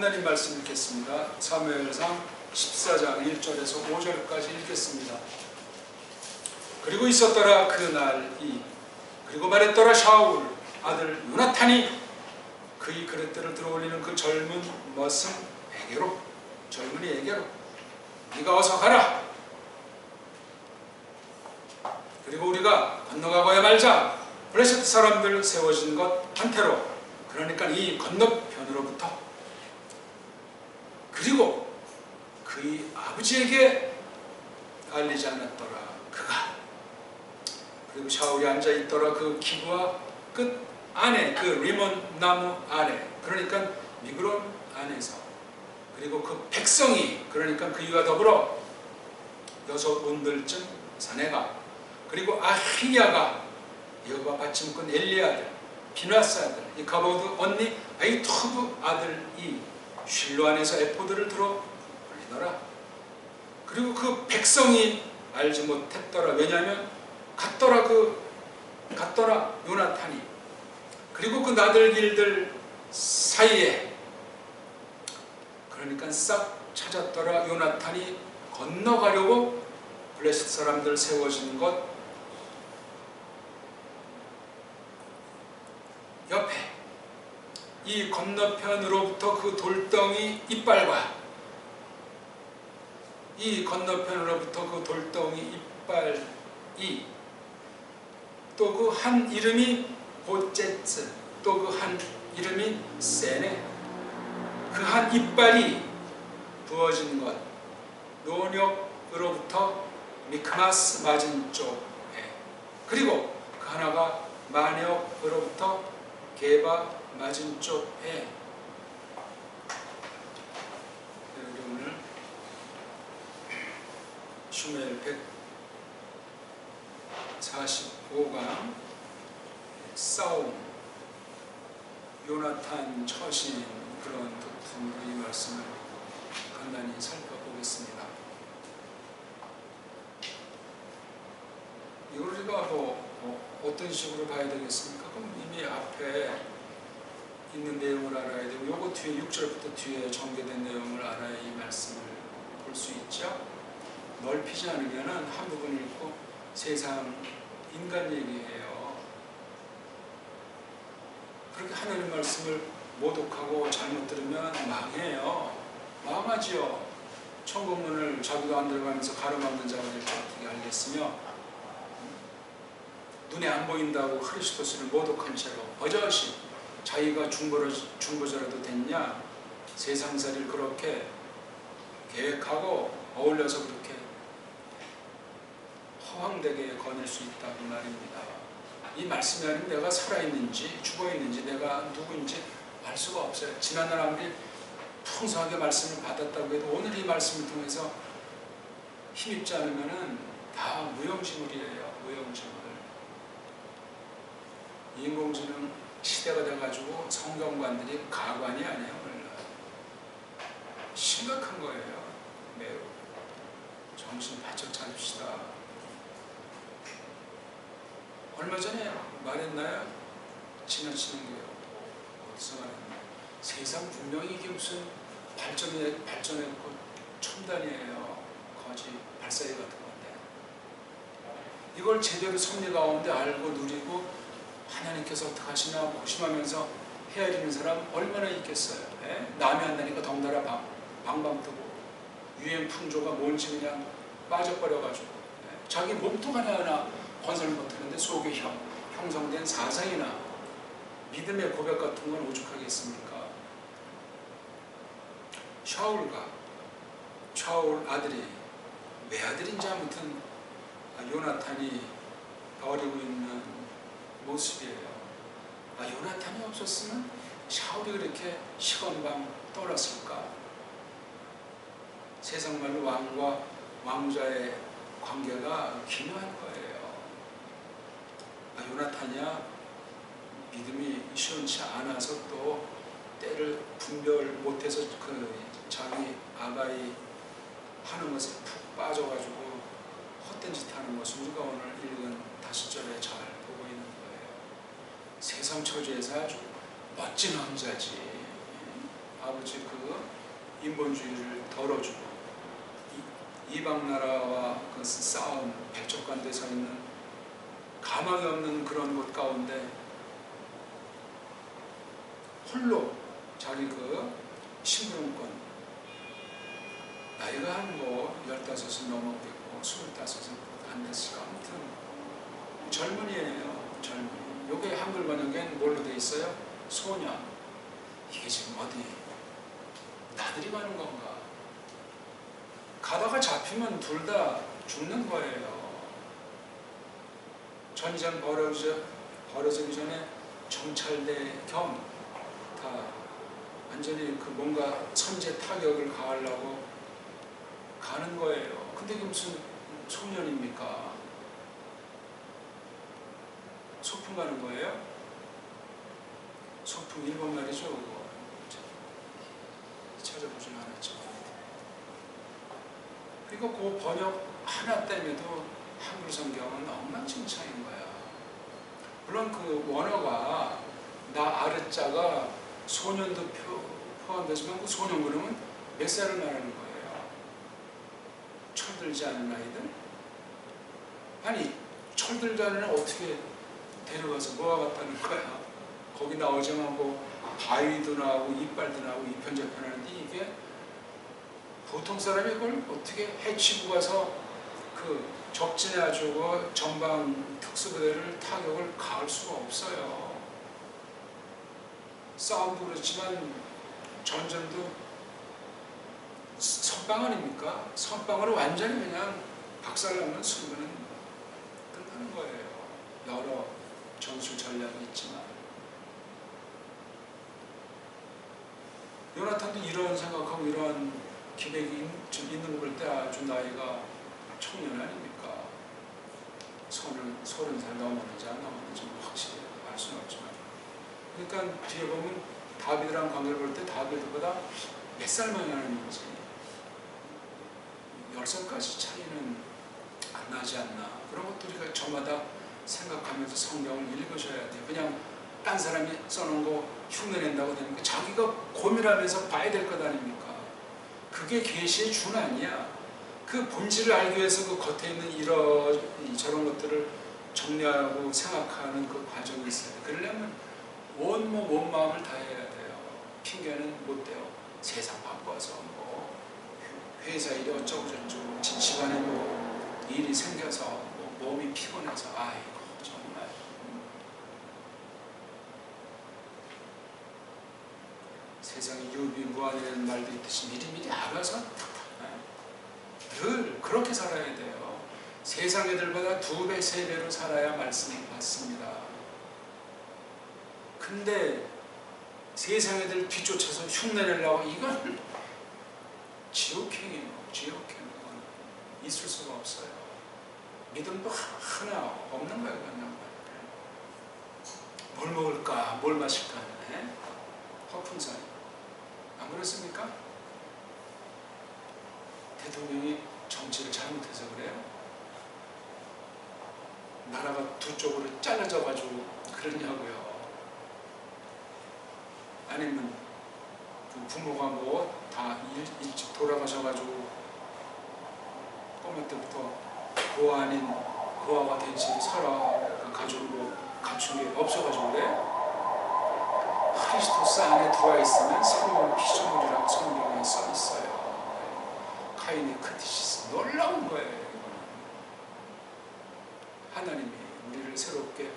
하나님 말씀 읽겠습니다. 사무엘상 14장 1절에서 5절까지 읽겠습니다. 그리고 있었더라 그날이, 그리고 말했더라 샤울 아들 요나탄이 그의 그릇들을 들어올리는 그 젊은 머슴 에게로, 젊은이에게로, 네가 어서 가라. 그리고 우리가 건너가고야 말자. 블레셋 사람들 세워진 것 한태로, 그러니까 이 건너편으로부터. 그리고 그의 아버지에게 알리지 않았더라 그가. 그리고 샤울이 앉아있더라 그 기브와 끝 안에, 그 리몬 나무 아래, 그러니까 미그론 안에서. 그리고 그 백성이, 그러니까 그이와 더불어 6온들쯤 사내가, 그리고 아히야가 여호와 받침꾼 엘리 아들, 비나스 아들, 이 가보드 언니 아이토브 아들이 실로 안에서 에포드를 들어 올리더라. 그리고 그 백성이 알지 못했더라. 왜냐하면 갔더라 요나탄이. 그리고 그 나들길들 사이에, 그러니까 싹 찾았더라 요나탄이 건너가려고 블레셋 사람들 세워진 것 옆에, 이 건너편으로부터 그 돌덩이 이빨과, 이 건너편으로부터 그 돌덩이 이빨이, 또 그 한 이름이 보제츠, 또 그 한 이름이 세네, 그 한 이빨이 부어진 것 노력으로부터 미크마스 맞은 쪽에, 그리고 그 하나가 마력으로부터 게바 맞은 쪽에. 우리 오늘 슈멜 145강 싸움, 요나탄 처신, 그런 부분으로 이 말씀을 간단히 살펴보겠습니다. 이걸 우리가 어떤 식으로 봐야 되겠습니까? 그럼 이미 앞에 있는 내용을 알아야 되고, 요거 뒤에 6절부터 뒤에 전개된 내용을 알아야 이 말씀을 볼 수 있죠. 넓히지 않으면 한 부분 읽고 세상 인간 얘기예요. 그렇게 하나님 말씀을 모독하고 잘못 들으면 망해요. 망하지요. 천국문을 자기도 안 들어가면서 가로막는 자가 될 때 어떻게 알겠으며, 눈에 안 보인다고 그리스도를 모독한 채로 버젓이 자기가 중보자라도 됐냐, 세상살이를 그렇게 계획하고 어울려서 그렇게 허황되게 거닐 수 있다고 말입니다. 이 말씀이 아니면 내가 살아있는지 죽어있는지 내가 누구인지 알 수가 없어요. 지난날 아무리 풍성하게 말씀을 받았다고 해도 오늘 이 말씀을 통해서 힘입지 않으면 다 무용지물이에요. 무용지물. 인공지능 시대가 돼가지고 성경관들이 가관이 아니에요. 몰라. 심각한 거예요. 매우. 정신 바짝 차립시다. 얼마 전에 말했나요? 지나치는 게 어디서 말했나요? 세상 분명히 이게 무슨 발전했고 첨단이에요. 거짓 발사기 같은 건데, 이걸 제대로 섭리 가운데 알고 누리고 하나님께서 어떻게 하시나 고심하면서 헤아리는 사람 얼마나 있겠어요. 남이 한다니까 덩달아 방방 뜨고 유행 풍조가 뭔지 그냥 빠져버려가지고 자기 몸통 하나하나 건설 못하는데 속에 형성된 사상이나 믿음의 고백 같은 건 오죽하겠습니까? 샤울 아들이, 외아들인지 아무튼 요나탄이 어리고 있는 모습이에요. 요나탄이 없었으면 샤울이 그렇게 시건방 떠올랐을까? 세상 말로 왕과 왕자의 관계가 기묘한 거예요. 요나탄이야 믿음이 시원치 않아서 또 때를 분별 못해서 그 자기 아가이 하는 것에 푹 빠져가지고 헛된 짓 하는 것을 우리가 오늘 읽은 5절에 잘 보고 있는 거예요. 세상 처지에서 아주 멋진 왕자지. 아버지 그 인본주의를 덜어주고 이방 나라와 그 싸움 백척간대 서 있는 가망이 없는 그런 곳 가운데 홀로 자기 그 심부름권 나이가 한 뭐 15은 넘었겠고 25은 안 됐을까 아무튼 젊은이에요. 젊은이. 요게 한글 번역엔 뭘로 돼 있어요? 소년. 이게 지금 어디 나들이 가는 건가? 가다가 잡히면 둘 다 죽는 거예요. 전쟁 벌어지기 전에 정찰대 겸 다 완전히 그 뭔가 선제 타격을 가하려고 가는 거예요. 근데 이게 무슨 소년입니까? 소풍 가는 거예요? 소풍 일본 말이죠. 그거. 찾아보진 않았죠. 그리고 그 번역 하나 때문에도 한글 성경은 엉망진창인 거야. 물론 그 원어가 나 아르자가 소년도 포함되지만 그 소년 그러면 몇 살을 말하는 거예요? 철들지 않은 아이들? 아니 철들지 않은 아이를 어떻게 데려가서 모아갔다는 거야? 거기 나오자마고 바위도 나오고 이빨도 나오고 이편저편 하는데 이게 보통 사람이 그걸 어떻게 해치고 가서 그 적진에 아주 전방 특수부대를 타격을 가할 수가 없어요. 싸움도 그렇지만 전쟁도 선빵 아닙니까? 선빵으로 완전히 그냥 박살나는 순간은 끝나는 거예요. 여러 전술 전략이 있지만 요나탄도 이런 생각하고 이런 기백이 좀 있는 걸 때 아주 나이가 청년 아닙니까? 30살 넘었는지 안 넘었는지 확실히 알 수는 없지만 그러니까 뒤에 보면 다비드랑 관계를 볼 때 다비드보다 몇 살 많이 나는지 10살까지 차이는 안 나지 않나. 그런 것도 우리가 저마다 생각하면서 성경을 읽으셔야 돼요. 그냥 딴 사람이 써놓은 거 흉내낸다고 되니까 자기가 고민하면서 봐야 될 것 아닙니까? 그게 계시의 준아니야. 그 본질을 알기 위해서 그 겉에 있는 저런 것들을 정리하고 생각하는 그 과정이 있어야 돼. 그러려면 온 마음을 다해야 돼요. 핑계는 못 대요. 세상 바빠서 뭐 회사 일이 어쩌고저쩌고 집안에 뭐 일이 생겨서 뭐 몸이 피곤해서 아이고 정말 세상에 유비무환이라는 말도 있듯이 미리미리 알아서 늘 그렇게 살아야 돼요. 세상 애들보다 2배, 3배로 살아야 말씀을 받습니다. 근데 세상 애들 뒤쫓아서 흉내내려고 이건 지옥행이에요. 지옥행은 있을 수가 없어요. 믿음도 하나 없는 거예요. 그냥 뭘 먹을까, 뭘 마실까 하네. 허풍사이. 안 그렇습니까? 대통령이 정치를 잘못해서 그래요? 나라가 두 쪽으로 잘라져 가지고 그러냐고요. 아니면 그 부모가 뭐 다 일찍 돌아가셔가지고 꼬매 때부터 고아 아닌 고아가 된지 살아 가지고 갖춘 게 없어가지고 그래? 크리스토스 안에 들어와 있으면 새로운 피조물이라고 성경에 써 있어요. 카인의 크티시스 놀라운 거예요. 하나님이 우리를 새롭게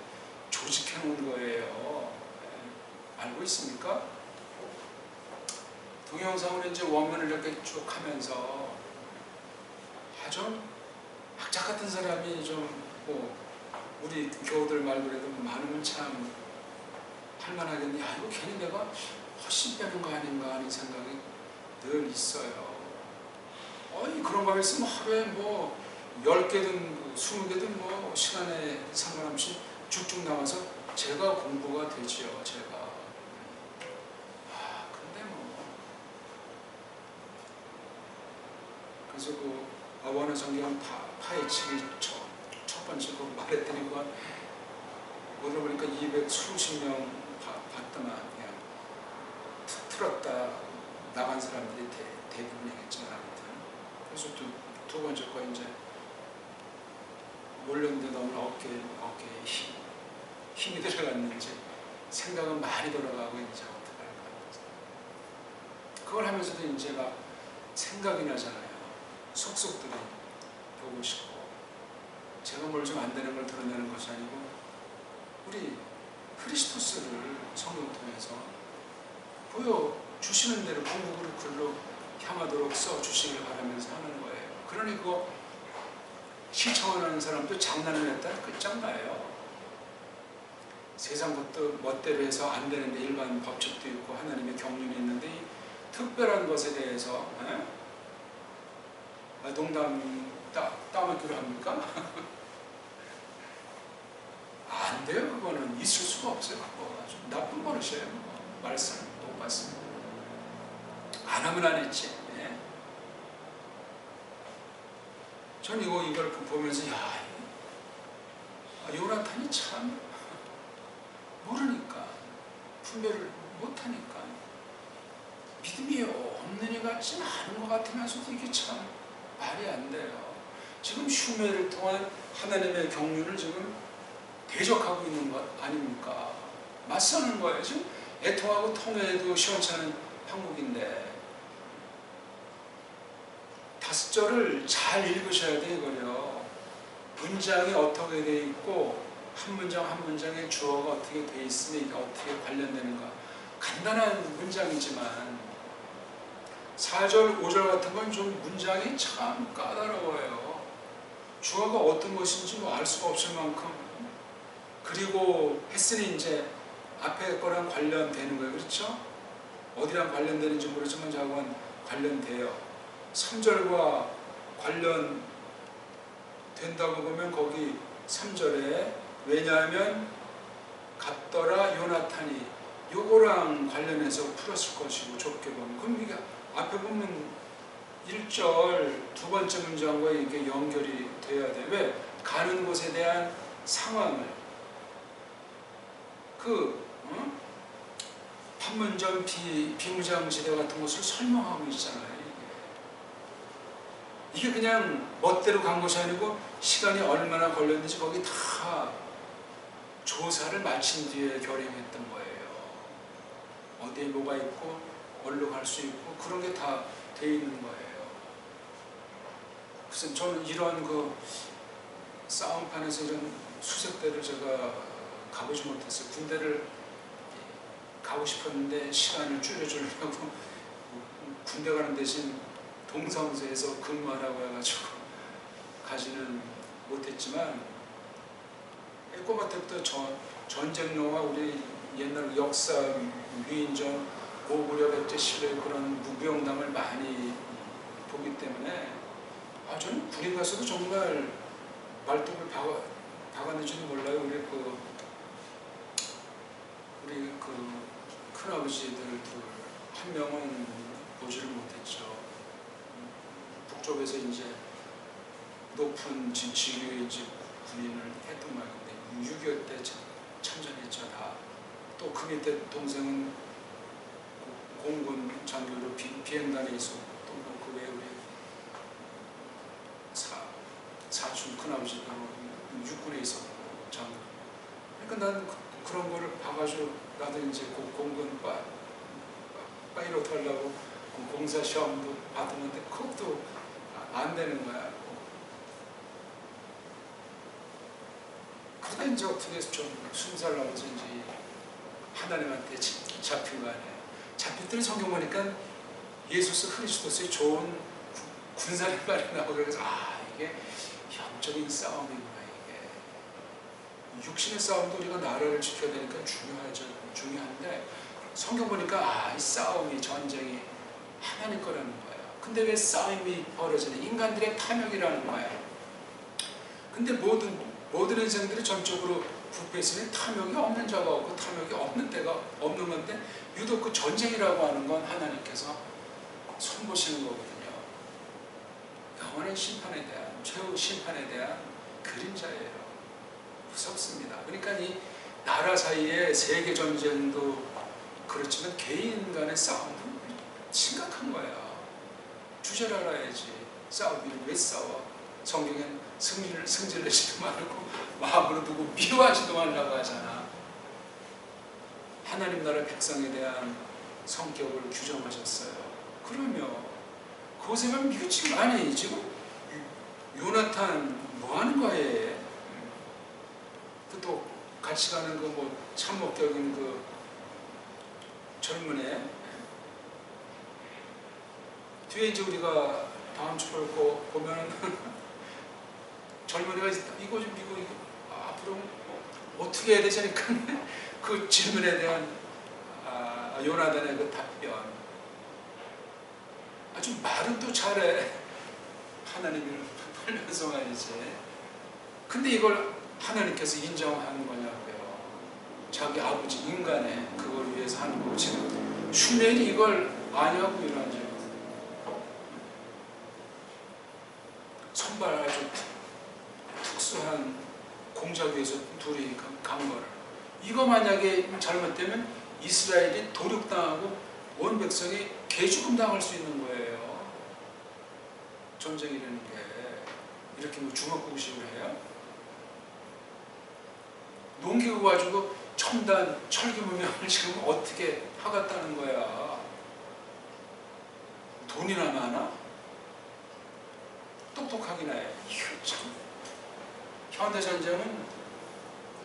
조직해 놓은 거예요. 알고 있습니까? 동영상으로 이제 원문을 이렇게 쭉 하면서 아주 학자 같은 사람이 좀 뭐 우리 교우들 말고 그래도 많으면 참 할만하겠네. 야, 이거 괜히 내가 헛심 빼는 거 아닌가 하는 생각이 늘 있어요. 그런 거 있으면 하루에 뭐 10개든 20개든 뭐 시간에 상관없이 쭉쭉 나와서 제가 공부가 되지요. 제가. 근데 뭐 그래서 그 원어 성경 파헤치기 첫 번째 그 말했더니 그건 오늘 보니까 200수십 명 봤더만 그냥 틀었다 나간 사람들이 대부분이겠지만 아무튼 그래서 두 번째 거 이제 몰랐는데 너무 어깨에 힘이 들어갔는지 생각은 많이 돌아가고 이제 어떡할까. 그걸 하면서도 이제 막 생각이 나잖아요. 속속들이 보고 싶고 제가 뭘 좀 안 되는 걸 드러내는 것이 아니고 우리 크리스토스를 성경 통해서 보여주시는 대로 궁극으로 글로 향하도록 써주시길 바라면서 하는 거예요. 그러니 그거 시청하는 사람도 장난을 했다 끝장나요. 세상 것도 멋대로 해서 안 되는데 일반 법칙도 있고 하나님의 경륜이 있는데 이 특별한 것에 대해서 농담 따먹기로 합니까? 안 돼요. 그거는 있을 수가 없어요. 그거 아주 나쁜 버릇이에요. 말씀 못 받습니다. 안 하면 안 했지. 예. 전 이걸 보면서 요나탄이 참 모르니까 분별을 못하니까 믿음이 없는 애 같지는 않은 것 같으면서도 이게 참 말이 안 돼요. 지금 슈메를 통한 하나님의 경륜을 지금 대적하고 있는 것 아닙니까? 맞서는 거예요. 지금 애통하고 통해도 시원찮은 한국인데 5절을 잘 읽으셔야 돼 이거요. 문장이 어떻게 돼 있고 한 문장 한 문장의 주어가 어떻게 돼 있으면 이게 어떻게 관련되는가. 간단한 문장이지만 4절, 5절 같은 건 좀 문장이 참 까다로워요. 주어가 어떤 것인지 알 수가 없을 만큼. 그리고 했으니 이제 앞에 거랑 관련되는 거예요. 그렇죠? 어디랑 관련되는지 모르지만 저하고는 관련돼요. 3절과 관련된다고 보면 거기 3절에 왜냐하면 갔더라 요나탄이 요거랑 관련해서 풀었을 것이고 좁게 보면 그럼 이게 앞에 보면 1절 두 번째 문장과 이게 연결이 돼야 돼. 왜? 가는 곳에 대한 상황을 판문점 비무장지대 같은 것을 설명하고 있잖아요. 이게 그냥 멋대로 간 것이 아니고 시간이 얼마나 걸렸는지 거기 다 조사를 마친 뒤에 결행했던 거예요. 어디에 뭐가 있고 어디로 갈 수 있고 그런 게 다 돼 있는 거예요. 그래서 저는 이런 싸움판에서 이런 수색대를 제가 가보지 못했어요. 군대를 가고 싶었는데 시간을 줄여주려고 군대 가는 대신 동성소에서 근무하라고 해가지고 가지는 못했지만 꼬마 때부터 전쟁 영화 우리 옛날 역사 위인전 고구려 백제 시대 그런 무병담을 많이 보기 때문에 저는 군인 가서도 정말 말뚝을 박았는지는 몰라요. 우리 큰아버지들 한 명은 보지를 못했죠. 북쪽에서 이제 높은 지위의 군인을 했던 모양인데 6.25 때 참전했죠. 다. 또 그 밑에 동생은 공군 장교로 비행단에 있었고 또 그 외에 우리 사촌 큰아버지도 육군에 있었고 장교. 그러니까 난 그런 거를 봐가지고 나도 이제 공군 파이로트 하려고 공사 시험도 받았는데 그것도 안 되는 거야. 그러다 이제 어떻게 좀 20살 넘어서 이제 하나님한테 잡힌 거 아니에요. 잡힐 때는 성경 보니까 예수스 그리스도스의 좋은 군사를 말이 나오고 그래서 이게 영적인 싸움이구나. 이게 육신의 싸움도 우리가 나라를 지켜야 되니까 중요한데 성경 보니까 이 싸움이 전쟁이 하나님 거라는 거예요. 근데 왜 싸움이 벌어지는 인간들의 탐욕이라는 거예요. 근데 모든 인생들이 전적으로 부패했으니 탐욕이 없는 자가 없고 탐욕이 없는 데가 없는 건데 유독 그 전쟁이라고 하는 건 하나님께서 손보시는 거거든요. 영원한 심판에 대한 최후 심판에 대한 그림자예요. 무섭습니다. 그러니까 이 나라 사이의 세계 전쟁도 그렇지만 개인 간의 싸움도 심각한 거야. 주제를 알아야지. 싸우기는 왜 싸워? 성경엔 승질내지도 말고 마음으로 두고 미워하지도 말라고 하잖아. 하나님 나라 백성에 대한 성격을 규정하셨어요. 그러면 그것에만 미치고 아니 지금 요나탄 뭐 하는 거예요? 또 같이 가는 그 뭐 참목적인 그 젊은 애 뒤에 이제 우리가 다음 주 볼 거 보면은 젊은 애가 이거 좀 이거 앞으로 뭐 어떻게 해야 되지? 하니까 그 질문에 대한 요나단의 그 답변 아주 말은 또 잘해. 하나님을 풀면서 말이지. 근데 이걸 하나님께서 인정하는 거냐고요. 자기 아버지 인간의 그걸 위해서 하는 거고 지금 슈넬이 이걸 아냐고 이러죠. 선발 아주 특수한 공작 위에서 둘이 간 거를. 이거 만약에 잘못되면 이스라엘이 도륙당하고 온 백성이 개죽음 당할 수 있는 거예요. 전쟁이라는 게 이렇게 뭐 주먹구구식으로 해요. 농기구 가지고 첨단 철기문명을 지금 어떻게 하겠다는 거야. 돈이나 많아? 똑똑하긴 해. 이거 참. 현대전쟁은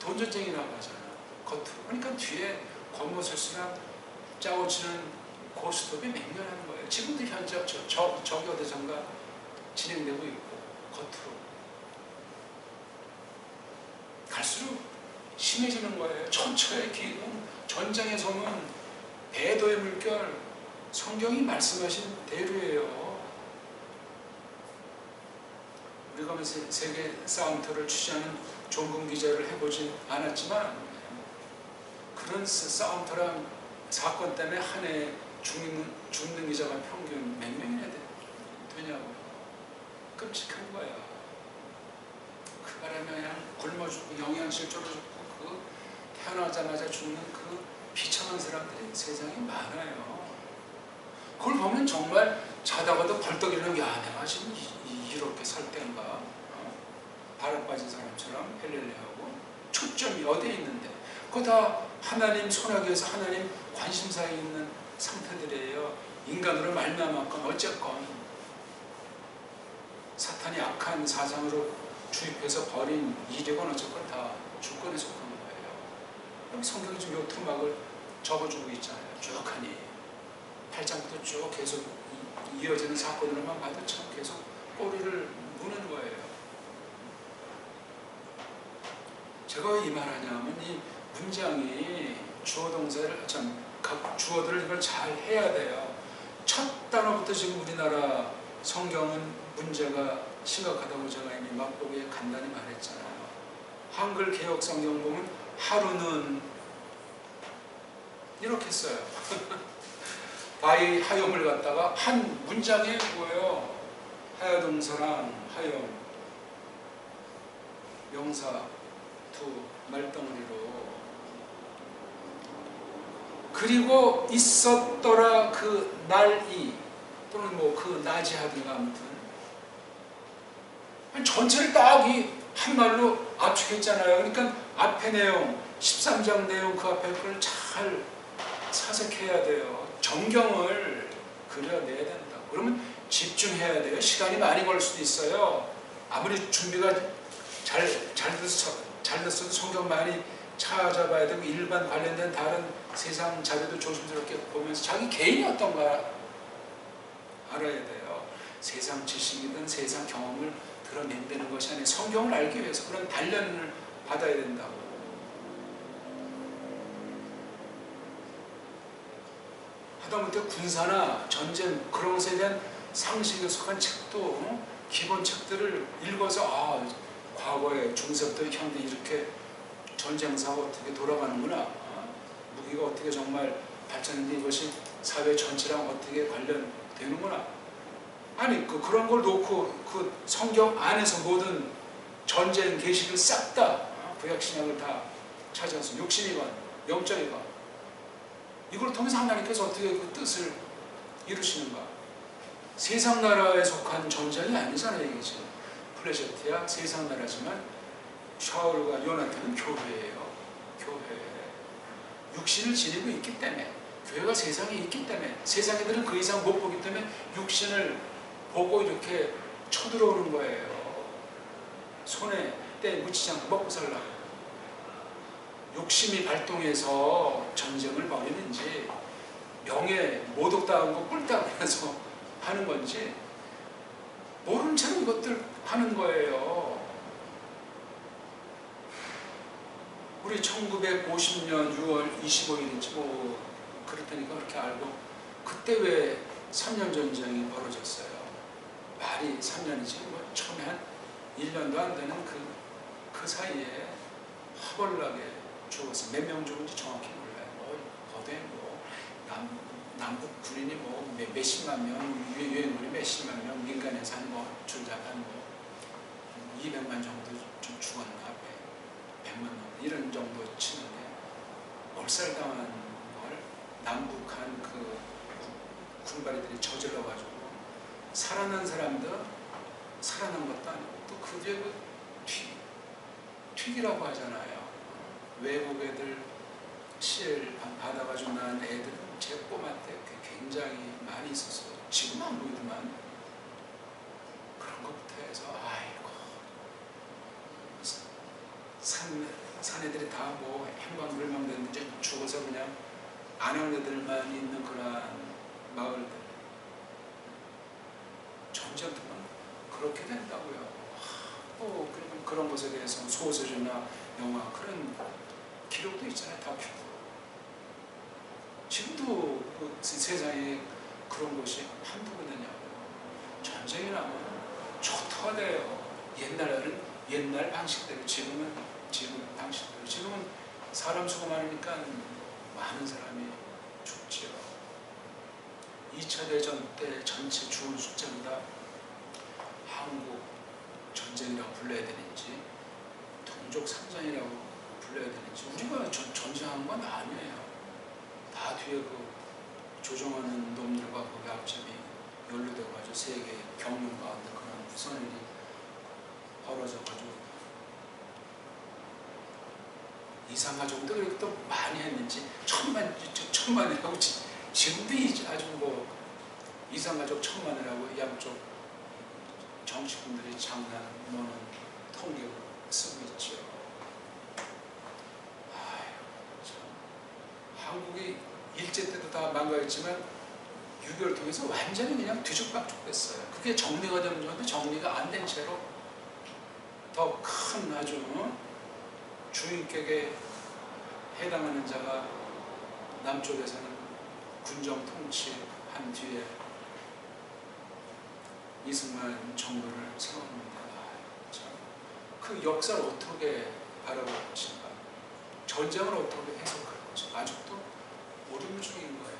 돈전쟁이라고 하잖아. 겉으로. 그러니까 뒤에 권모술수나 짜고치는 고스톱이 맹렬한 거예요. 지금도 현재 저기 어디선가 진행되고 있고 겉으로. 갈수록 심해지는 거예요. 천처의 기운, 전쟁에서는 배도의 물결, 성경이 말씀하신 대로예요. 우리가 세계 싸움터를 취재하는 종군 기자를 해보진 않았지만 그런 싸움터랑 사건 때문에 한 해 죽는 기자가 평균 몇 명이나 되냐고요. 끔찍한 거야. 그 바람에 그냥 굶어 죽고 영양실조로 죽고 그 태어나자마자 죽는 그 비참한 사람들이 세상에 많아요. 그걸 보면 정말 자다가도 벌떡 일어나는 야 내가 지금 이렇게 살 때인가 바람 빠진 사람처럼 헬렐레하고 초점이 어디에 있는데 그거 다 하나님 손아귀에서 하나님 관심사에 있는 상태들이에요. 인간으로 말미암았건 어쨌건 사탄이 악한 사상으로 주입해서 벌인 이력은 어쨌건 다 주권에 속한 거예요. 그럼 성경이 지금 요 토막을 적어주고 있잖아요. 쭉 하니 8장부터 쭉 계속 이어지는 사건으로만 봐도 참 계속 꼬리를 무는 거예요. 제가 왜 이 말하냐면 이 문장이 주어 동사를 각 주어들을 이걸 잘 해야 돼요. 첫 단어부터 지금 우리나라 성경은 문제가 심각하다고 제가 이미 맛보기에 간단히 말했잖아요. 한글 개혁 성경 보면 하루는 이렇게 써요. 바이 하염을 갖다가 한 문장에 뭐예요? 하여동사랑 하염 명사 두 말덩어리로 그리고 있었더라 그 날이 또는 뭐 그 낮이 하든가 아무튼 전체를 딱 이 한 말로 압축했잖아요. 그러니까 앞에 내용 13장 내용 그 앞에 걸 잘 사색해야 돼요. 정경을 그려내야 된다. 그러면 집중해야 돼요. 시간이 많이 걸릴 수도 있어요. 아무리 준비가 잘 됐어도 성경 많이 찾아봐야 되고 일반 관련된 다른 세상 자료도 조심스럽게 보면서 자기 개인이 어떤가 알아야 돼요. 세상 지식이든 세상 경험을 드러낸다는 것이 아니라 성경을 알기 위해서 그런 단련을 받아야 된다고. 하다못해 군사나 전쟁 그런 것에 대한 상식에 속한 책도 기본 책들을 읽어서 과거에 중세부터 현대 이렇게 전쟁사가 어떻게 돌아가는구나, 무기가 어떻게 정말 발전했는데 이것이 사회 전체랑 어떻게 관련되는구나. 아니 그런 걸 놓고 그 성경 안에서 모든 전쟁 계시를 싹 다 구약신약을 다 찾아서 육신이건 영적이건 이걸 통해서 하나님께서 어떻게 그 뜻을 이루시는 바. 세상 나라에 속한 전쟁이 아니잖아요. 이게 지금 플레셋이야 세상 나라지만 샤울과 요나탄은 교회예요. 교회. 육신을 지니고 있기 때문에, 교회가 세상에 있기 때문에, 세상 애들은 그 이상 못 보기 때문에 육신을 보고 이렇게 쳐들어오는 거예요. 손에 때 묻히지 않고 먹고 살라고. 욕심이 발동해서 전쟁을 벌이는지, 명예 모독당한 거 꿀당해서 하는 건지 모른 채로 이것들 하는 거예요. 우리 1950년 6월 25일인지 뭐 그렇다니까 그렇게 알고, 그때 왜 3년 전쟁이 벌어졌어요. 말이 3년이지 뭐 처음에 한 1년도 안 되는 그 사이에 허벌나게 죽었어요. 몇 명 죽은지 정확히 몰라요. 거대 뭐 남북 군인이 뭐 몇십만 명, 유엔군이 몇십만 명, 민간에서 한 줄잡 한 200만 정도 좀 죽었나, 100만 명 이런 정도 치는데, 몰살당한 걸 남북한 그 군바리들이 저질러가지고 살아난 사람도 살아난 것도 아니고, 또 그 뒤에 그 튀기라고 하잖아요. 외국 애들 시를 받아가지고 난 애들은 제 꼬마 때 굉장히 많이 있었어요. 지금 안 보이더만. 그런 것부터 해서 아이고 산 애들이 다 뭐 행방불명됐는데 죽어서 그냥 안한 애들만 있는 그런 마을들. 전쟁터만 그렇게 된다고요. 또 그런 것에 대해서 소설이나 영화 그런 기록도 있잖아요. 다큐. 지금도 그 세상에 그런 것이 한두거든요. 전쟁이 나면 초토화 돼요. 옛날에는 옛날 방식대로, 지금은 지금 방식대로. 지금은 사람 수가 많으니까 많은 사람이 죽지요. 2차 대전 때 전체 죽은 숫자보다 한국 전쟁이라고 불러야 되는지, 동족 상전이라고 불러야 되는지, 우리가 전쟁한 건 아니에요. 다 뒤에 그 조종하는 놈들과 거기 앞잡이 연루돼가지고 세계 경륜 가운데 그런 무슨 일이 벌어져가지고 이상가족도 그렇게 또 많이 했는지 천만이라고 지금도 아주 뭐 이상가족 천만이라고 양쪽 정치꾼들이 장난하는 통계로 쓰고 있죠. 한국이 일제 때도 다 망가졌지만 6.25를 통해서 완전히 그냥 뒤죽박죽됐어요. 그게 정리가 되는 줄 알았는데 정리가 안 된 채로 더 큰 아주 주인격에 해당하는 자가 남쪽에서는 군정 통치한 뒤에 이승만 정부를 세웁니다. 그 역사를 어떻게 바라볼 것인가, 전쟁을 어떻게 해석할 것인가, 아직도 오리무중인 거예요.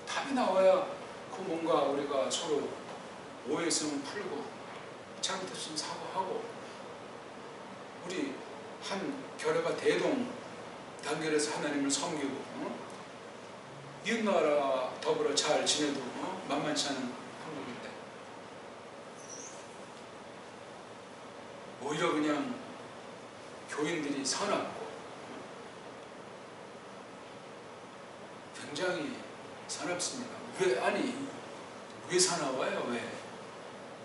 답이 나와야 그 뭔가 우리가 서로 오해성을 풀고 잘못했으면 사과하고, 우리 한 결의가 대동 단결해서 하나님을 섬기고 이웃나라 더불어 잘 지내도 만만치 않은 한국인데 오히려 그냥 교인들이 사납고 굉장히 사납습니다. 왜 사나워요? 왜?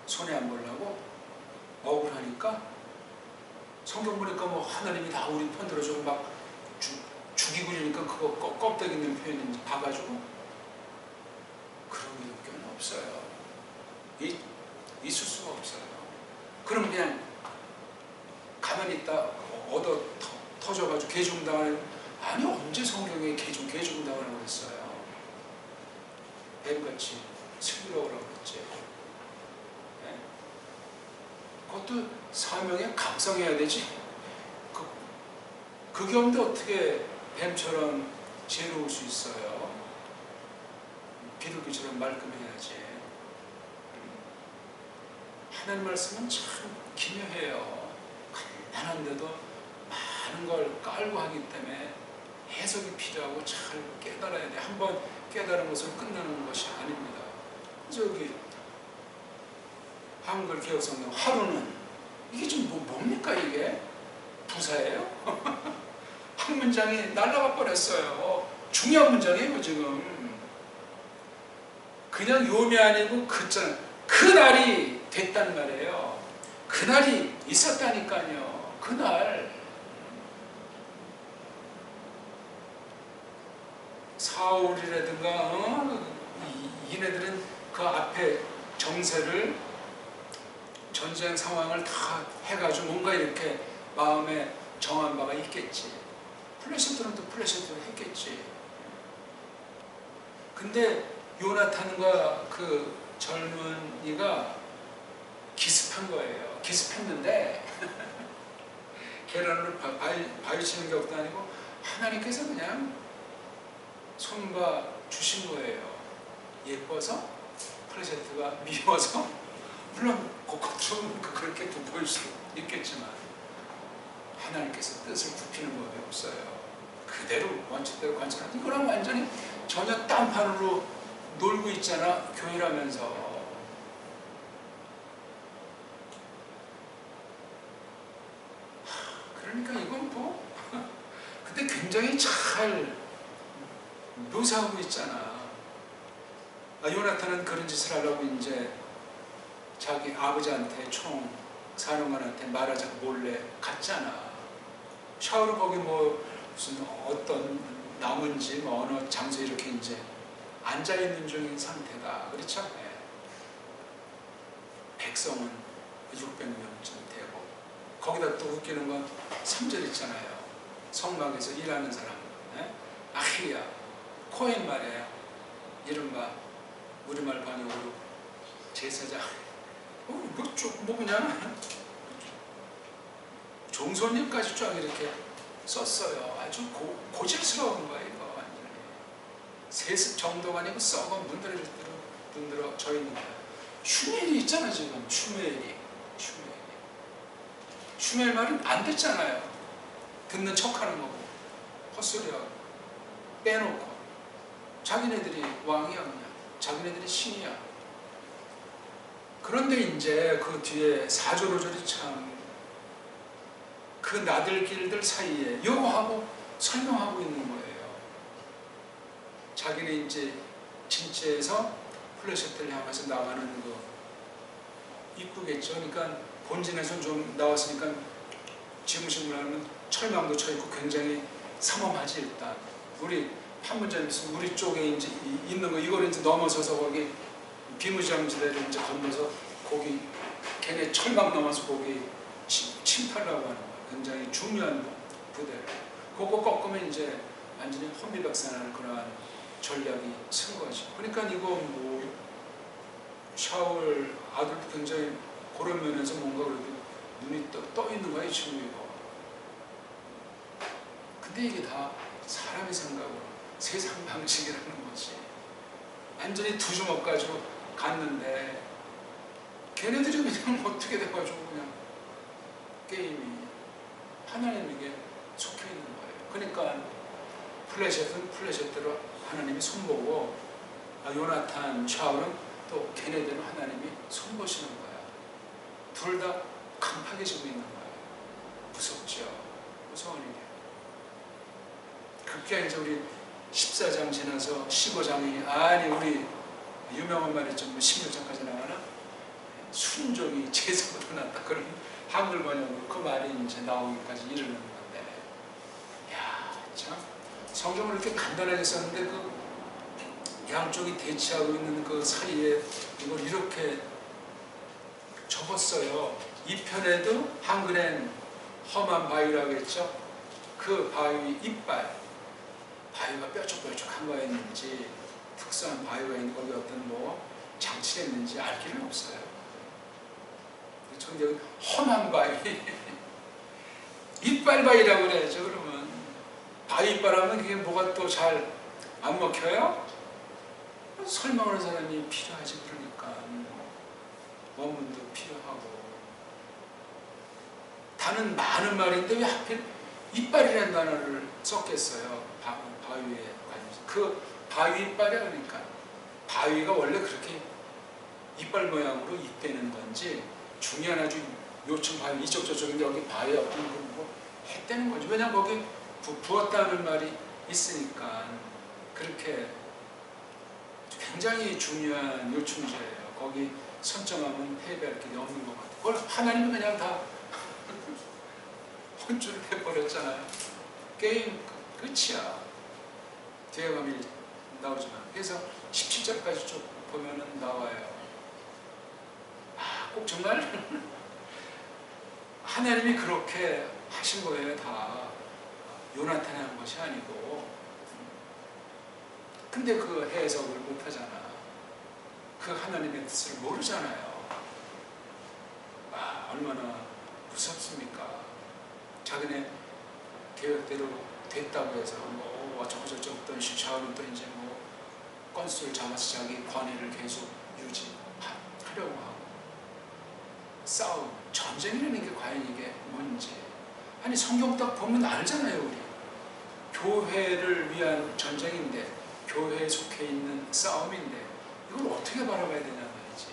손해 안 보려고? 억울하니까? 성경 보니까 뭐 하나님이 다 우리 편 들어주고 막 죽이고 이러니까 그거 껍데기 있는 표현인지 봐가지고 그런 의견은 없어요. 있을 수가 없어요. 그럼 그냥 가만히 있다 얻어 터져가지고 개중당하는, 아니 언제 성경에 개중당하라고 했어요. 뱀같이 슬기로우라고 했지. 네? 그것도 사명에 각성해야 되지. 그게 없는데 어떻게 뱀처럼 지혜로울 수 있어요? 비둘기처럼 말끔해야지. 하나님 말씀은 참 기묘해요. 간단한데도 많은 걸 깔고 하기 때문에 해석이 필요하고 잘 깨달아야 돼. 한번 깨달은 것은 끝나는 것이 아닙니다. 저기 한글 기억성경 하루는 이게 좀 뭡니까 이게? 부사예요? 한 문장이 날아가 버렸어요. 중요한 문장이에요 지금. 그냥 요미 아니고 그날이 됐단 말이에요. 그날이 있었다니까요. 그날 사울이라든가 이네들은 그 앞에 정세를 전쟁 상황을 다 해가지고 뭔가 이렇게 마음에 정한 바가 있겠지. 플래시들은 또 플래시들을 했겠지. 근데 요나탄과 그 젊은이가 기습한 거예요. 기습했는데 계란으로 바위 치는 격도 아니고 하나님께서 그냥 손봐 주신 거예요. 예뻐서 플래시트가 미워서 물론 겉으로는 그렇게 보일 수 있겠지만 하나님께서 뜻을 굽히는 법이 없어요. 그대로 원칙대로 관찰하는 이거랑 완전히 전혀 딴판으로 놀고 있잖아. 교회라면서. 그러니까 이건 뭐 근데 굉장히 잘 묘사하고 있잖아. 요나탄은 그런 짓을 하려고 이제 자기 아버지한테 사령관한테 말하자고 몰래 갔잖아. 샤워를 거기 뭐 무슨 어떤 나무인지 뭐 어느 장소에 이렇게 이제 앉아있는 중인 상태다. 그렇죠? 네. 백성은 600명쯤 되고 거기다 또 웃기는 건 3절 있잖아요. 성막에서 일하는 사람 네? 아히야 코엔 말이에요. 이른바 우리말 번역으로 제사장 뭐 그냥 종손님까지 쫙 이렇게 썼어요. 아주 고질스러운 거예요. 이거 완전히 세습 정도가 아니고 썩어 문드러 져 있는 거예요. 슈멜이 있잖아 지금. 슈멜 말은 안 듣잖아요. 듣는 척하는 거고 헛소리하고 빼놓고 자기네들이 왕이야 그냥. 자기네들이 신이야. 그런데 이제 그 뒤에 4절 5절이 참 그 나들길들 사이에 여호하고 설명하고 있는 거예요. 자기는 이제 진짜에서 플래시트를 향해서 나가는 그 입구겠죠. 그러니까 본진에서 좀 나왔으니까 지붕식물 하면 철망도 쳐있고 굉장히 삼엄하지. 일단 우리 판문점에 있으면 우리 쪽에 이제 있는 거 이거를 이제 넘어서서 거기 비무장지대를 이제 건너서 거기 걔네 철망 넘어서 거기 침탈하고 하는 거야. 굉장히 중요한 부대. 그거 꺾으면 이제 완전히 혼비백산하는 그러한 전략이 쓴 거지. 그러니까 이거 뭐 샤울 아들도 굉장히 그런 면에서 뭔가 그래도 눈이 떠 있는 거야 이 친구 이거. 근데 이게 다 사람의 생각으로 세상 방식이라는 거지. 완전히 두 주먹 가지고 갔는데 걔네들이 그냥 어떻게 돼가지고 그냥 게임이 하나님에게 속해 있는 거예요. 그러니까 플래시트는 플래시트로 하나님이 손보고 요나탄, 샤울은 또 걔네들은 하나님이 손보시는 거야. 둘 다 강팍해지고 있는 거야. 무섭죠. 무서운 일이야. 그게 이제 우리 14장 지나서 15장이 아니 우리 유명한 말이 좀 16장까지 나가나? 순종이 제사보다 낫다. 그런 한글 번역으로 그 말이 이제 나오기까지 이르는 건데, 야, 참 성경을 이렇게 간단하게 썼는데 그 양쪽이 대치하고 있는 그 사이에 이걸 이렇게 적었어요. 이 편에도 한글엔 험한 바위라고 했죠. 그 바위 이빨, 바위가 뾰족뾰족한 거였는지 특수한 바위가 있는 거기 어떤 뭐 장치가 있는지 알 길은 없어요. 전 여기 험한 바위 이빨 바위라고 그래야죠. 그러면 바위 이빨하면 그게 뭐가 또 잘 안 먹혀요? 설명하는 사람이 필요하지. 그러니까 원문도 필요하고 단은 많은 말인데 왜 하필 이빨이라는 단어를 썼겠어요. 바위에 관해서 그 바위 이빨이야. 그러니까 바위가 원래 그렇게 이빨 모양으로 입대는 건지 중요한 아주 요청 바위 이쪽 저쪽인데 여기 바위 없고 뭐 했다는 거지. 왜냐면 거기 부었다는 말이 있으니까. 그렇게 굉장히 중요한 요충지예요. 거기 선점하면 패배할 길이 없는 것 같아요. 그걸 하나님은 그냥 다 혼쭐을 해버렸잖아요. 게임 끝이야. 뒤에 가면 나오지만. 그래서 17절까지 쭉 보면은 나와요. 꼭 정말 하나님이 그렇게 하신 거예요. 다 요나탄이 한 것이 아니고. 근데 그 해석을 못하잖아. 그 하나님의 뜻을 모르잖아요. 얼마나 무섭습니까? 자기네 계획대로 됐다고 해서 뭐 어쩌고저쩌고 또 시차하면 또 이제 뭐 건수를 잡아서 자기 권위를 계속 유지하려고 하고 싸움, 전쟁이라는 게 과연 이게 뭔지. 아니 성경 딱 보면 알잖아요. 우리 교회를 위한 전쟁인데, 교회에 속해 있는 싸움인데 이걸 어떻게 바라봐야 되냐 말이지.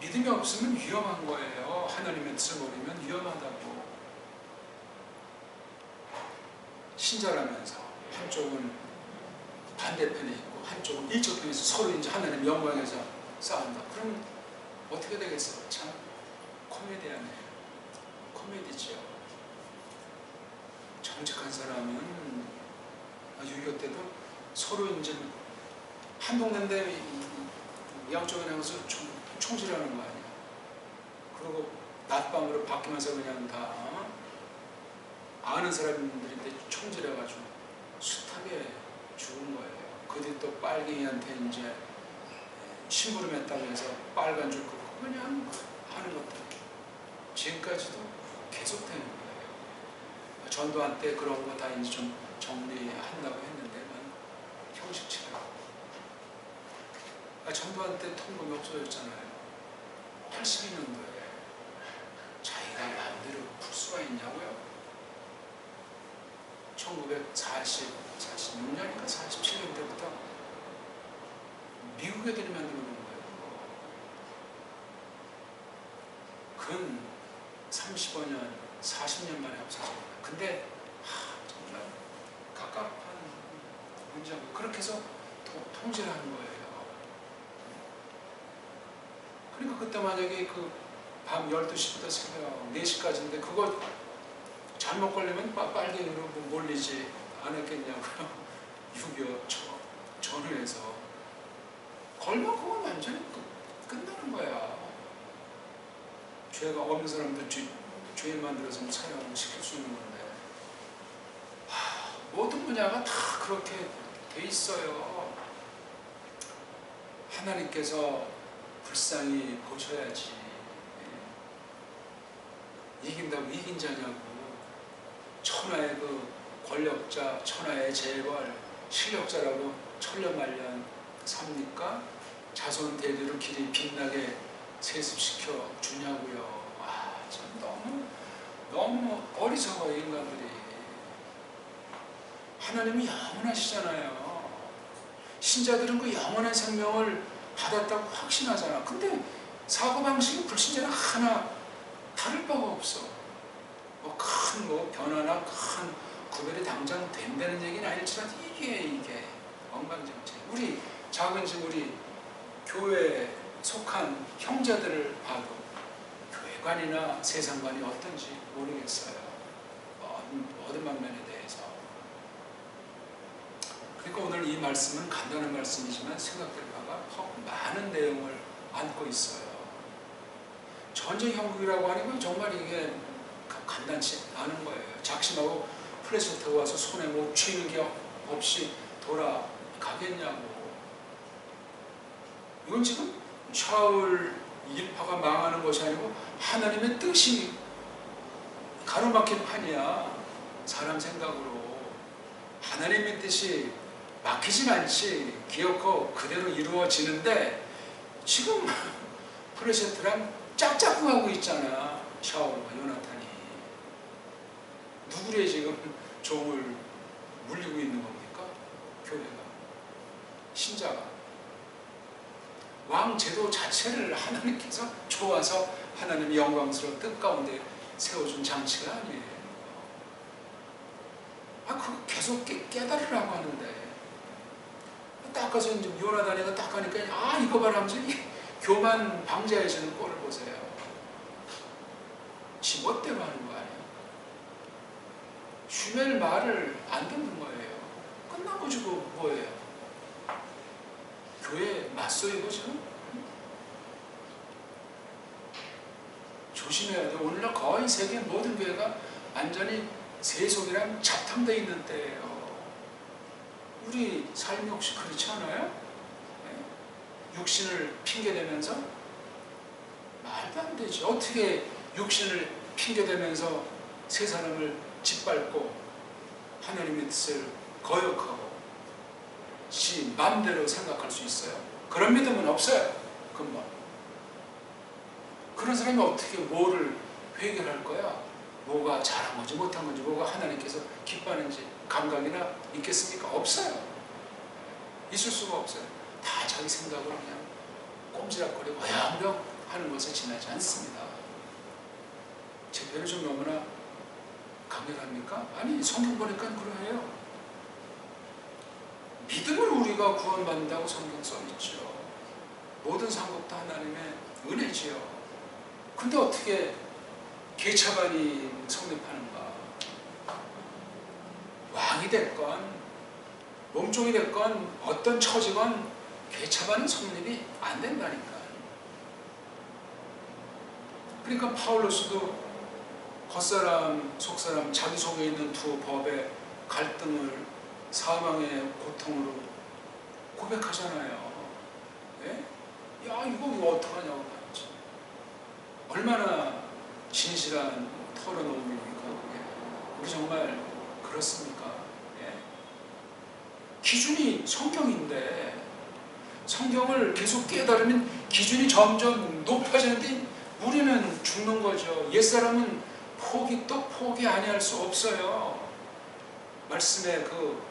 믿음이 없으면 위험한 거예요. 하나님의 뜻을 모르면 위험하다고. 신자라면서 한쪽은 반대편에 있고 한쪽은 이쪽 편에서 서로 이제 하나님 영광에서 싸운다. 그러면 어떻게 되겠어? 참 코미디하네요. 코미디죠. 정직한 사람은 6.25 때도 서로 이제 한 동네인데 양쪽에 나가서 총질하는 거 아니야. 그리고 낮밤으로 바뀌면서 그냥 다 아는 사람들인데 총질해가지고 숱하게 죽은 거예요. 그뒤 또 빨갱이한테 이제 심부름했다고 해서 빨간 줄 긋고 그냥 하는 것들 지금까지도 계속되는 거예요. 전두환 때 그런 거 다 이제 좀 정리한다고 했는데만 형식치라고. 전두환 때 통금이 없어졌잖아요. 82년도에 자기가 마음대로 풀 수가 있냐고요? 46년인가 47년 때부터 미국 애들이 만들어 놓은 거예요. 근 35년, 40년 만에 없어집니다. 근데 정말 갑갑한 문제고 그렇게 해서 통제를 하는 거예요. 그러니까 그때 만약에 그 밤 12시부터 새벽 4시까지인데 그거 잘못 걸리면 빨갱이로 몰리지 않았겠냐고요. 6.25 전후에서 걸면 그건 완전히 끝나는 거야. 죄가 없는 사람들 죄 만들어서 사형을 시킬 수 있는 건데 모든 분야가 다 그렇게 돼 있어요. 하나님께서 불쌍히 보셔야지. 이긴다고 이긴 자냐고. 천하의 그 권력자, 천하의 재벌, 실력자라고 천년만년 삽니까? 자손 대대로 길이 빛나게 세습시켜 주냐고요. 참 너무 어리석어요, 인간들이. 하나님이 영원하시잖아요. 신자들은 그 영원한 생명을 받았다고 확신하잖아. 근데 사고방식이 불신자는 하나 다를 바가 없어. 큰 변화나 큰 구별이 당장 된다는 얘기는 아닐지라도 이게 엉망진창. 우리 작은 집 우리 교회에 속한 형제들을 봐도 교회관이나 세상관이 어떤지 모르겠어요. 모든 방면에 대해서. 그러니까 오늘 이 말씀은 간단한 말씀이지만 생각될 바가 더 많은 내용을 안고 있어요. 전쟁 형국이라고 하는 건 정말 이게 간단치 않은 거예요. 작심하고 플래시트가 와서 손에 뭐 쥐는 게 없이 돌아가겠냐고. 이건 지금 샤울 일파가 망하는 것이 아니고 하나님의 뜻이 가로막힌 판이야. 사람 생각으로. 하나님의 뜻이 막히진 않지. 기어코 그대로 이루어지는데 지금 플래시트랑 짝짝꿍하고 있잖아. 샤울과 요나탄이. 누구를 지금 종을 물리고 있는 겁니까? 교회가. 신자가. 왕 제도 자체를 하나님께서 좋아서 하나님의 영광스러운 뜻 가운데 세워준 장치가 아니에요. 그거 계속 깨달으라고 하는데, 딱 가서 이제 요나단이가 딱 가니까 이거 봐라 하면서 교만 방자해주는 꼴을 보세요. 지멋대로 하는 거 아니에요. 슈멜 말을 안 듣는 거예요. 끝나가지고 뭐예요? 교회 맞서 이거 지금? 조심해야 돼. 오늘날 거의 세계 모든 교회가 완전히 세속이랑 잡탕되어 있는 때예요. 우리 삶이 혹시 그렇지 않아요? 육신을 핑계대면서? 말도 안 되지. 어떻게 육신을 핑계대면서 세 사람을 짓밟고 하나님의 뜻을 거역하고 지 마음대로 생각할 수 있어요? 그런 믿음은 없어요. 금방. 그런 사람이 어떻게 뭐를 해결할 거야? 뭐가 잘한 건지 못한 건지, 뭐가 하나님께서 기뻐하는지 감각이나 있겠습니까? 없어요. 있을 수가 없어요. 다 자기 생각으로 그냥 꼼지락거리고 어영령 하는 것에 지나지 않습니다. 제 표현이 좀 너무나 강렬합니까? 아니, 성경 보니까 그러해요. 믿음을 우리가 구원받는다고 성경 써있죠. 모든 상급도 하나님의 은혜지요. 근데 어떻게 개차반이 성립하는가? 왕이 됐건 몸종이 됐건 어떤 처지건 개차반은 성립이 안 된다니까. 그러니까 파울로스도 겉사람 속사람 자기 속에 있는 두 법의 갈등을 사망의 고통으로 고백하잖아요. 예? 야, 이거 어떡하냐고 말이지. 얼마나 진실한 토론입니까? 우리 정말 그렇습니까? 예? 기준이 성경인데 성경을 계속 깨달으면 기준이 점점 높아지는데 우리는 죽는 거죠. 옛사람은 포기 아니할 수 없어요. 말씀의 그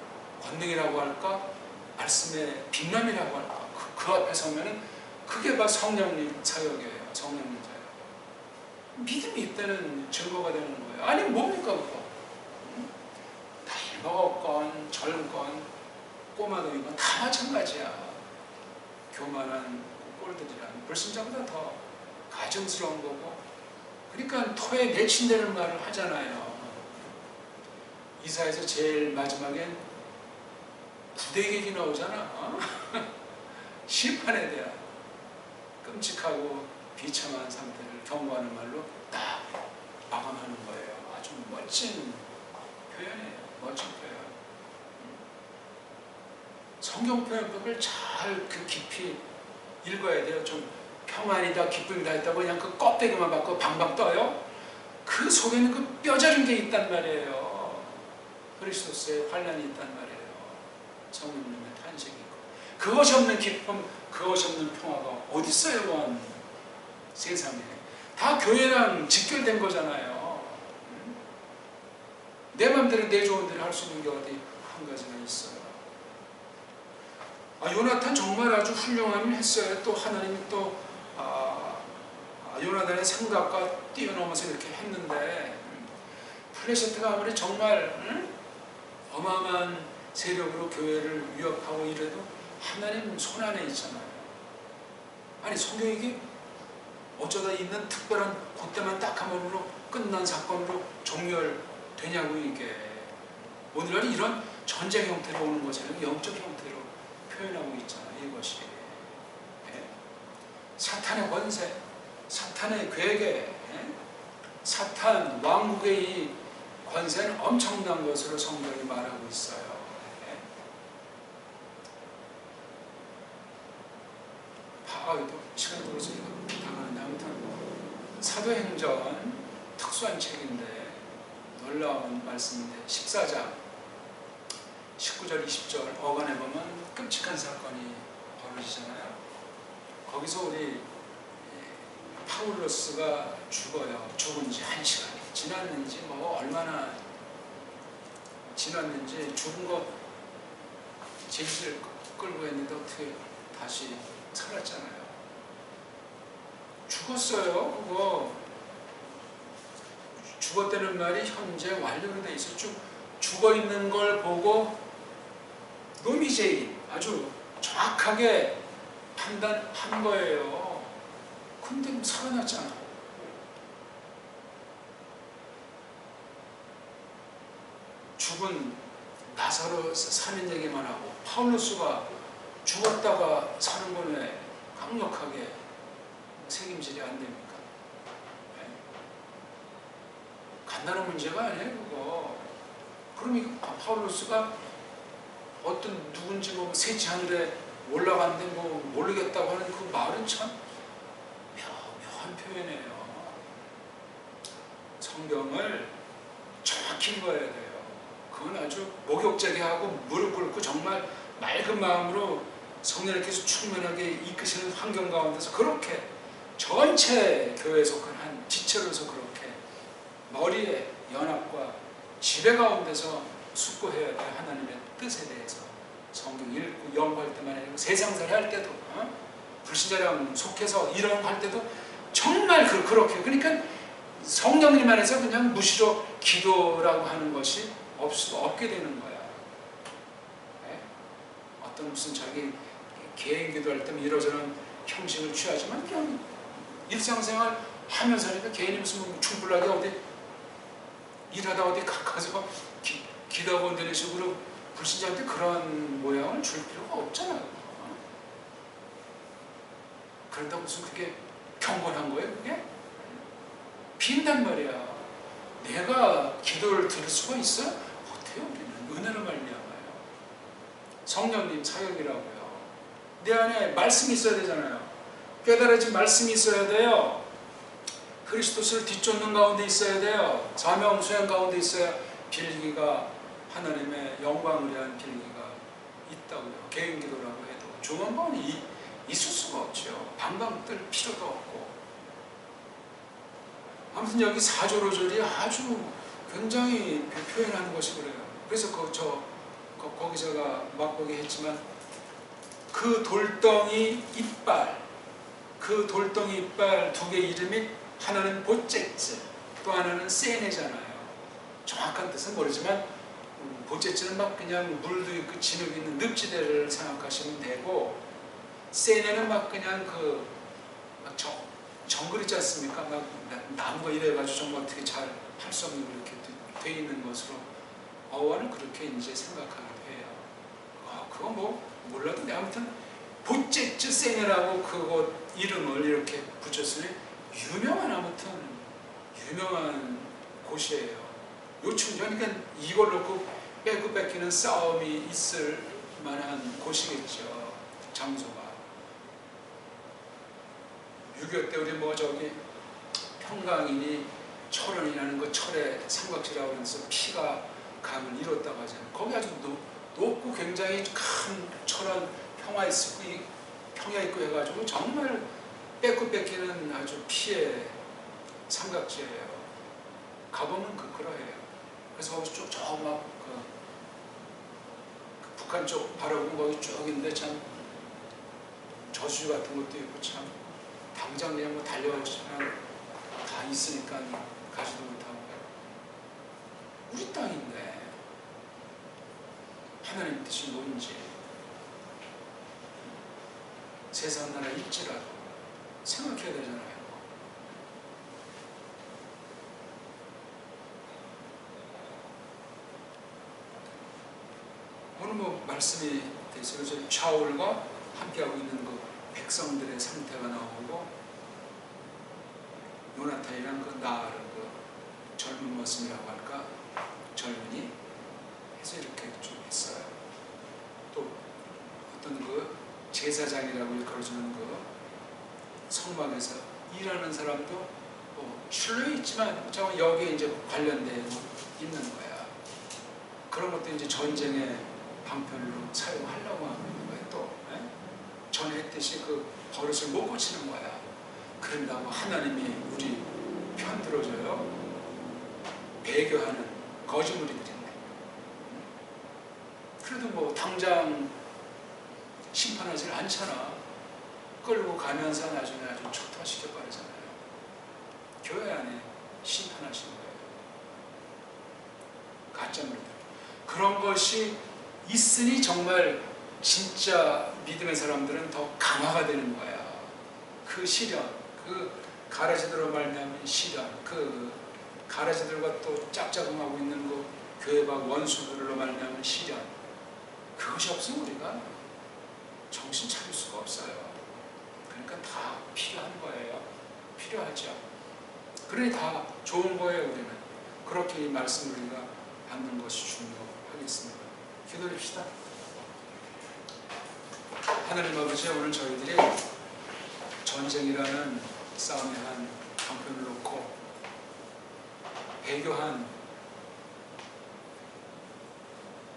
권능이라고 할까? 말씀의 빛남이라고 할까? 그 앞에 서면은 그게 바로 성령님 사역이에요. 성령님 사역. 믿음이 있다는 증거가 되는 거예요. 아니 뭡니까 그거? 나이 먹었건 젊건 꼬마도이건 다 마찬가지야. 교만한 꼴들이란 불신자보다 더 가증스러운 거고. 그러니까 토에 내친다는 말을 하잖아요. 이사에서 제일 마지막엔 부대객이 나오잖아. 심판에 대한 끔찍하고 비참한 상태를 경고하는 말로 딱 마감하는 거예요. 아주 멋진 표현이에요. 멋진 표현. 성경 표현법을 잘 그 깊이 읽어야 돼요. 좀 평안이다, 기쁨이다 했다고 그냥 그 껍데기만 받고 방방 떠요. 그 속에는 그 뼈저린 게 있단 말이에요. 그리스도스의 환란이 있단 말이에요. 성령님의 탄식이 있고. 그것이 없는 기쁨, 그것이 없는 평화가 어디 있어요, 원 세상에. 다 교회랑 직결된 거잖아요. 내 마음대로 내 좋은 대로 할 수 있는 게 어디 한 가지가 있어요. 요나탄 정말 아주 훌륭함을 했어요. 또 하나님이 또 요나단의 생각과 뛰어넘어서 이렇게 했는데 플레셋가 아무리 정말 어마어마한 세력으로 교회를 위협하고 이래도 하나님 손 안에 있잖아요. 아니 성경이 이게 어쩌다 있는 특별한 그때만 딱 한번으로 끝난 사건으로 종결되냐고. 이게 오늘날 이런 전쟁 형태로 오는 것처럼 영적 형태로 표현하고 있잖아요. 이것이 사탄의 권세, 사탄의 괴계, 사탄 왕국의 이 권세는 엄청난 것으로 성경이 말하고 있어요. 시간이 벌써 다가는데 아무튼 사도행전 특수한 책인데 놀라운 말씀인데 14장 19절 20절 어간에 보면 끔찍한 사건이 벌어지잖아요. 거기서 우리 파울로스가 죽어요. 죽은 지 1시간이 지났는지 뭐 얼마나 지났는지 죽은 거 제실 끌고 했는데 어떻게 다시 살았잖아요. 죽었어요. 그거 죽었다는 말이 현재 완료로 돼 있어. 죽어 있는 걸 보고 노미제인 아주 정확하게 판단한 거예요. 근데 살아났잖아. 죽은 나사로 사는 얘기만 하고 파울루스가 죽었다가 사는 거에 강력하게 책임질이 안 됩니까? 네. 간단한 문제가 아니에요, 그거. 그럼 이거 파울루스가 어떤 누군지 뭐 셋째 하늘에 올라갔는데 뭐 모르겠다고 하는 그 말은 참 묘한 표현이에요. 성경을 정확히 읽어야 돼요. 그건 아주 목욕제게 하고 무릎 꿇고 정말 맑은 마음으로 성령님께서 충만하게 이끄시는 환경 가운데서 그렇게 전체 교회에 속한 한 지체로서 그렇게 머리에 연합과 지배 가운데서 숙고해야 될 하나님의 뜻에 대해서 성경 읽고 연구할 때만 아니고 세상살이 할 때도 불신자랑 속해서 이런 거 할 때도 정말 그렇게 그러니까 성령님 안에서 그냥 무시로 기도라고 하는 것이 없게 되는 거야. 네? 어떤 무슨 자기 개인 기도할 때 이러저런 형식을 취하지만 그냥 일상생활 하면서니까 개인이 무슨 충분하게 어디 일하다 어디 가서 기도하고 이런 식으로 불신자한테 그런 모양을 줄 필요가 없잖아요. 그런다고 무슨 그게 경건한 거예요, 그게? 빈단 말이야. 내가 기도를 들을 수가 있어? 어때요? 우리는 은혜로 말미암아요. 성령님 사역이라고요. 내 안에 말씀이 있어야 되잖아요. 깨달아진 말씀이 있어야 돼요. 그리스도를 뒤쫓는 가운데 있어야 돼요. 사명 수행 가운데 있어야 빌기가 하나님의 영광을 위한 빌기가 있다고요. 개인 기도라고 해도 조만번이 있을 수가 없죠. 방방 뜰 필요도 없고. 아무튼 여기 사조로절이 아주 굉장히 표현하는 것이 그래요. 그래서 거기 제가 맛보기 했지만 그 돌덩이 이빨 두 개 이름이 하나는 보체츠 또 하나는 세네잖아요. 정확한 뜻은 모르지만 보체츠는 막 그냥 물도 있고 진흙 있는 늪지대를 생각하시면 되고 세네는 막 그냥 정글 있지 않습니까? 막 나무가 이래가지고 정말 어떻게 잘 할 수 없는 이렇게 돼 있는 것으로 어원을 그렇게 이제 생각하기도 해요. 그거 뭐 몰라도 돼. 아무튼 보체츠 세네라고 그곳 이름을 이렇게 붙였으니 유명한 곳이에요. 요충전 그러니까 이걸 놓고 빼고 뺏기는 싸움이 있을 만한 곳이겠죠. 장소가. 6.25 때 우리 평강인이 철원이라는 그 철의 삼각지라고 해서 피가 강을 이뤘다고 하잖아요. 거기 아주 높고 굉장히 큰 철원 평야 있고 해가지고 정말 뺏고 뺏기는 아주 피의 삼각지예요. 가보면 그러해요. 그래서 거기 쭉 북한 쪽 바라보면 거기 쭉 있는데 참 저수지 같은 것도 있고 참 당장 그냥 뭐 달려가시면 다 있으니까 가지도 못하고 우리 땅인데 하나님 뜻이 뭔지 세상 나라 일지라도 생각해야 되잖아요. 오늘 뭐 말씀이 돼서 샤울과 함께하고 있는 그 백성들의 상태가 나오고 요나탄이랑 그 나를 그 젊은 모습이라고 할까 젊은이 해서 이렇게 좀 했어요. 또 어떤 그 제사장이라고 일컬어주는 그 성막에서 일하는 사람도 실로 있지만 여기에 이제 관련되어 있는 거야. 그런 것도 이제 전쟁의 방편으로 사용하려고 하는 거예요. 또 전에 했듯이 그 버릇을 못 고치는 거야. 그런다고 하나님이 우리 편 들어줘요? 배교하는 거짓말이들인데. 그래도 뭐 당장 심판하지 않잖아. 끌고 가면서 나중에 아주 초토화시켜버리잖아요. 교회 안에 심판하시는 거예요. 가짜물들. 그런 것이 있으니 정말 진짜 믿음의 사람들은 더 강화가 되는 거야. 그 시련, 그 가라지들로 말미암은 시련, 그 가라지들과 또 짝짝꿍하고 있는 그 교회와 원수들로 말미암은 시련, 그것이 없으면 우리가 정신 차릴 수가 없어요. 그러니까 다 필요한 거예요. 필요하죠. 그러니 다 좋은 거예요. 우리는 그렇게 이 말씀을 우리가 받는 것이 중요하겠습니다. 기도합시다. 하나님 아버지, 오늘 저희들이 전쟁이라는 싸움의 한 방편을 놓고 배교한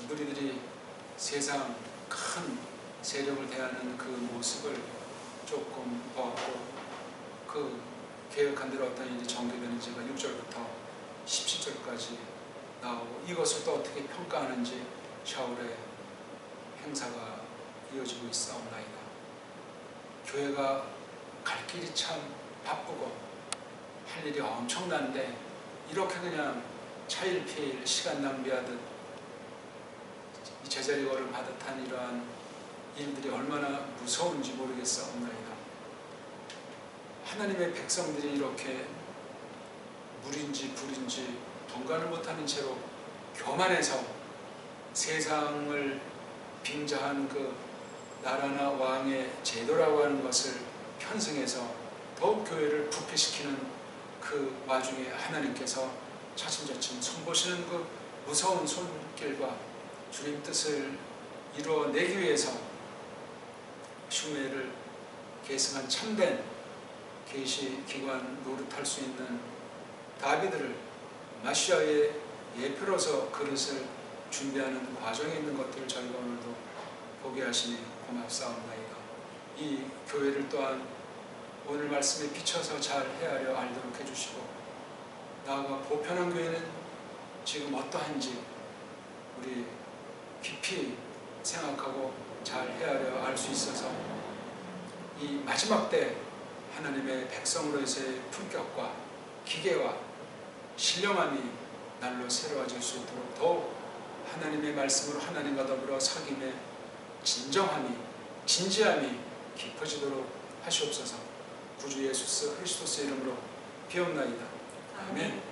우리들이 세상 큰 세력을 대하는 그 모습을 조금 보았고, 그 계획한 대로 어떤 일이 전개되는지가 6절부터 17절까지 나오고, 이것을 또 어떻게 평가하는지 샤울의 행사가 이어지고 있사옵나이다. 교회가 갈 길이 참 바쁘고 할 일이 엄청난데 이렇게 그냥 차일피일 시간 낭비하듯 이 제자리 걸음하듯한 이러한 일들이 얼마나 무서운지 모르겠사옵나이다. 하나님의 백성들이 이렇게 물인지 불인지 분간을 못하는 채로 교만해서 세상을 빙자한 그 나라나 왕의 제도라고 하는 것을 편승해서 더욱 교회를 부패시키는 그 와중에 하나님께서 차츰차츰 손보시는 그 무서운 손길과 주님 뜻을 이루어내기 위해서 흉내를 계승한 참된 계시기관 노릇할 수 있는 다비드를 마시아의 예표로서 그릇을 준비하는 과정에 있는 것들을 저희가 오늘도 보게 하시니 고맙사옵나이다. 이 교회를 또한 오늘 말씀에 비춰서 잘 헤아려 알도록 해주시고, 나아가 보편한 교회는 지금 어떠한지 우리 깊이 생각하고 잘 헤아려 알 수 있어서 이 마지막 때 하나님의 백성으로서의 품격과 기계와 신령함이 날로 새로워질 수 있도록 더욱 하나님의 말씀으로 하나님과 더불어 사귐의 진정함이, 진지함이 깊어지도록 하시옵소서. 구주 예수 그리스도의 이름으로 비옵나이다. 아멘.